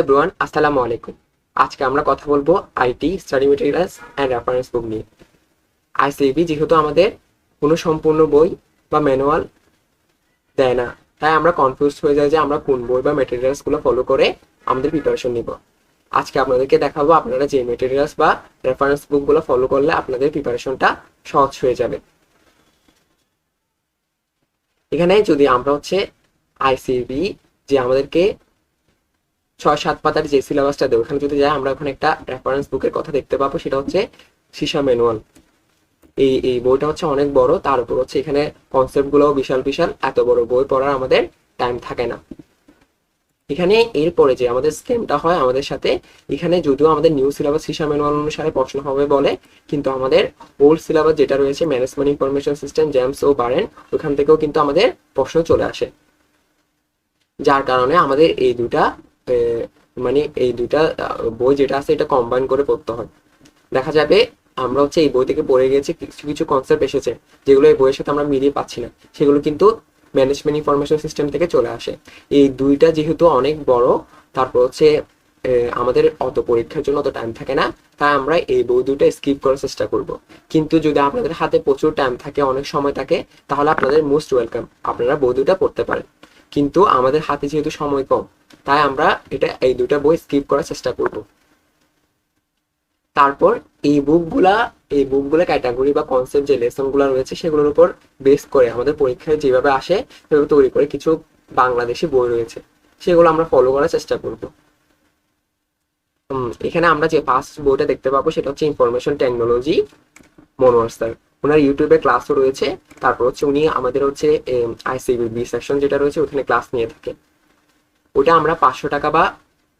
Everyone, আসসালামু আলাইকুম। আজকে আমরা কথা বলবো IT study materials and reference বুক নিয়ে। আইসিবি যেহেতু আমাদের কোনো সম্পূর্ণ বই বা ম্যানুয়াল দেয় না, তাই আমরা কনফিউজ হয়ে যাই যে আমরা কোন বই বা মেটেরিয়ালসগুলো ফলো করে আমাদের প্রিপারেশন নিব। আজকে আপনাদেরকে দেখাবো আপনারা যে মেটেরিয়ালস বা রেফারেন্স বুকগুলো ফলো করলে আপনাদের প্রিপারেশনটা সহজ হয়ে যাবে। এখানে যদি আমরা আইসিবি যে আমাদেরকে 6-7 পাতার যে সিলেবাসটা দেবো, ওখানে যদি যাই আমরা ওখানে একটা রেফারেন্স বুকের কথা দেখতে পাবো, সেটা হচ্ছে সীসা ম্যানুয়াল। এই বইটা অনেক বড়, তার উপর এখানে কনসেপ্ট গুলো বিশাল বিশাল। এত বড় বই পড়ার আমাদের টাইম থাকে না। এখানে এরপরে যে আমাদের স্ক্যামটা হয় আমাদের সাথে, এখানে যদিও আমাদের নিউ সিলেবাস সীসা ম্যানুয়াল অনুসারে প্রশ্ন হবে বলে, কিন্তু আমাদের ওল্ড সিলেবাস যেটা রয়েছে ম্যানেজমেন্ট ইনফরমেশন সিস্টেম, জ্যামস ও বারেন, ওখান থেকেও কিন্তু আমাদের প্রশ্ন চলে আসে। যার কারণে আমাদের এই দুইটা বই যেটা আছে এটা কম্বাইন করে পড়তে হয়। দেখা যাবে আমরা এই বই থেকে পড়ে গেছি, কিছু কিছু কনসেপ্ট এসেছে যেগুলো এই বইয়ের সাথে আমরা মিলিয়ে পাচ্ছি না, সেগুলো কিন্তু ম্যানেজমেন্ট ইনফরমেশন সিস্টেম থেকে চলে আসে। এই দুইটা যেহেতু অনেক বড়, তারপর আমাদের অত পরীক্ষার জন্য অত টাইম থাকে না, তাই আমরা এই বই দুটো স্কিপ করার চেষ্টা করব। কিন্তু যদি আপনাদের হাতে প্রচুর টাইম থাকে, অনেক সময় থাকে, তাহলে আপনাদের মোস্ট ওয়েলকাম, আপনারা বই দুটো পড়তে পারেন। কিন্তু আমাদের হাতে যেহেতু সময় কম, তাই আমরা এই দুটা বই স্কিপ করার চেষ্টা করব। তারপর এই বুকগুলা ক্যাটাগরি বা কনসেপ্ট যে লেসনগুলো রয়েছে সেগুলোর উপর বেস করে আমাদের পরীক্ষায় যেভাবে আসে সেভাবে তৈরি করে কিছু বাংলাদেশি বই রয়েছে, সেগুলো আমরা ফলো করার চেষ্টা করব। এখানে আমরা যে ফার্স্ট বইটা দেখতে পাবো সেটা হচ্ছে ইনফরমেশন টেকনোলজি, মনোয়ার স্যার। ওনার ইউটিউবে ক্লাসও রয়েছে। তারপর উনি আমাদের আইসিবি বি সেকশন যেটা রয়েছে ওখানে ক্লাস নিয়ে থাকে। ওটা আমরা 500 টাকা বা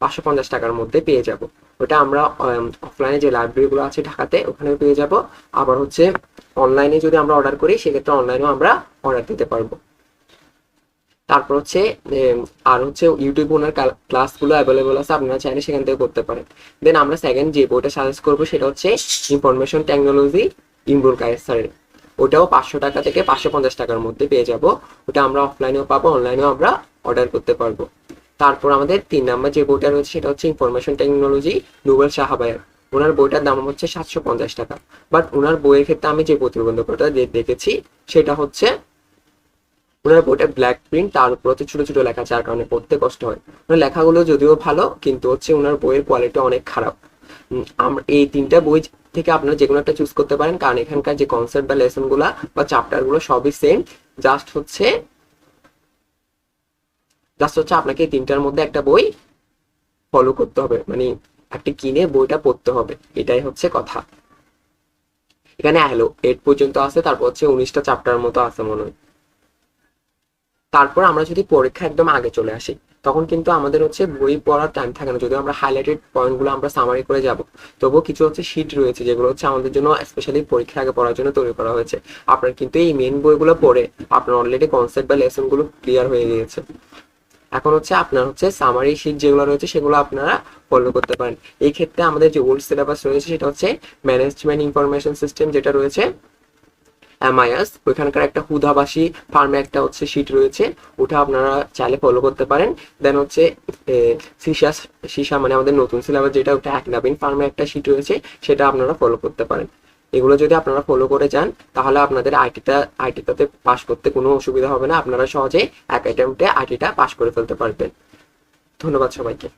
550 টাকার মধ্যে পেয়ে যাব। ওটা আমরা অফলাইনে যে লাইব্রেরিগুলো আছে ঢাকাতে ওখানেও পেয়ে যাব। আবার অনলাইনে যদি আমরা অর্ডার করি, সেক্ষেত্রে অনলাইনেও আমরা অর্ডার দিতে পারবো। তারপর আর ইউটিউবে ওনার ক্লাসগুলো অ্যাভেলেবল আছে, আপনারা চাইলে সেখান থেকে করতে পারেন। দেন আমরা সেকেন্ড যে বইটা সাজেস্ট করবো সেটা হচ্ছে ইনফরমেশন টেকনোলজি, ইমরুল কায়েস স্যারের। ওটাও 500 টাকা থেকে 550 টাকার মধ্যে পেয়ে যাব। ওটা আমরা অফলাইনেও পাবো, অনলাইনেও আমরা অর্ডার করতে পারবো। তারপর আমাদের 3 নাম্বার যে বইটা রয়েছে সেটা হচ্ছে ইনফরমেশন টেকনোলজি, নোবেল শাহবায়ার। ওনার বইটার দাম হচ্ছে 750 টাকা। বাট ওনার বইয়ের ক্ষেত্রে আমি যে প্রতিবন্ধকতা দেখেছি সেটা হচ্ছে ওনার বইটা ব্ল্যাক প্রিন্ট, তার উপর ছোট ছোট লেখা, যার কারণে পড়তে কষ্ট হয়। ওনার লেখাগুলো যদিও ভালো, কিন্তু ওনার বইয়ের কোয়ালিটি অনেক খারাপ। আমরা এই 3টা বই থেকে আপনারা যে কোনো একটা চুজ করতে পারেন, কারণ এখানকার যে কনসেপ্ট বা লেসন গুলা বা চ্যাপ্টার গুলো সবই সেম। জাস্ট আপনাকে এই 3টার মধ্যে একটা বই ফলো করতে হবে, মানে একটা কিনে বইটা পড়তে হবে, এটাই হচ্ছে কথা। এখানে 8 পর্যন্ত আছে, তারপর 19টা চ্যাপ্টার মতো আছে মনে হয়। তারপর আমরা যদি পরীক্ষা একদম আগে চলে আসি, তখন কিন্তু আমাদের বই পড়ার টাইম থাকে না। যদিও আমরা হাইলাইটেড পয়েন্টগুলো আমরা সামারি করে যাব, তবুও কিছু শীট রয়েছে যেগুলো আমাদের জন্য স্পেশালি পরীক্ষা আগে পড়ার জন্য তৈরি করা হয়েছে। আপনার কিন্তু এই মেন বইগুলো পড়ে আপনার অলরেডি কনসেপ্ট বা লেসন গুলো ক্লিয়ার হয়ে গিয়েছে। এখন আপনার সামারি শীট যেগুলো রয়েছে সেগুলো আপনারা ফলো করতে পারেন। এই ক্ষেত্রে আমাদের যে ওল্ড সিলেবাস রয়েছে সেটা ম্যানেজমেন্ট ইনফরমেশন সিস্টেম যেটা রয়েছে এমআইএস, ওইখানকার একটা হুদাবাসী ফার্মে একটা শীট রয়েছে, ওটা আপনারা চাইলে ফলো করতে পারেন। দেন সীসা মানে আমাদের নতুন সিলেবাস যেটা, ওটা একনাবিন ফার্মে একটা শীট রয়েছে, সেটা আপনারা ফলো করতে পারেন। এগুলো যদি আপনারা ফলো করে যান, তাহলে আপনাদের আইটিটাতে পাস করতে কোনো অসুবিধা হবে না। আপনারা সহজে এক অ্যাটেম্পটে আইটিটা পাস করে ফেলতে পারবেন। ধন্যবাদ সবাইকে।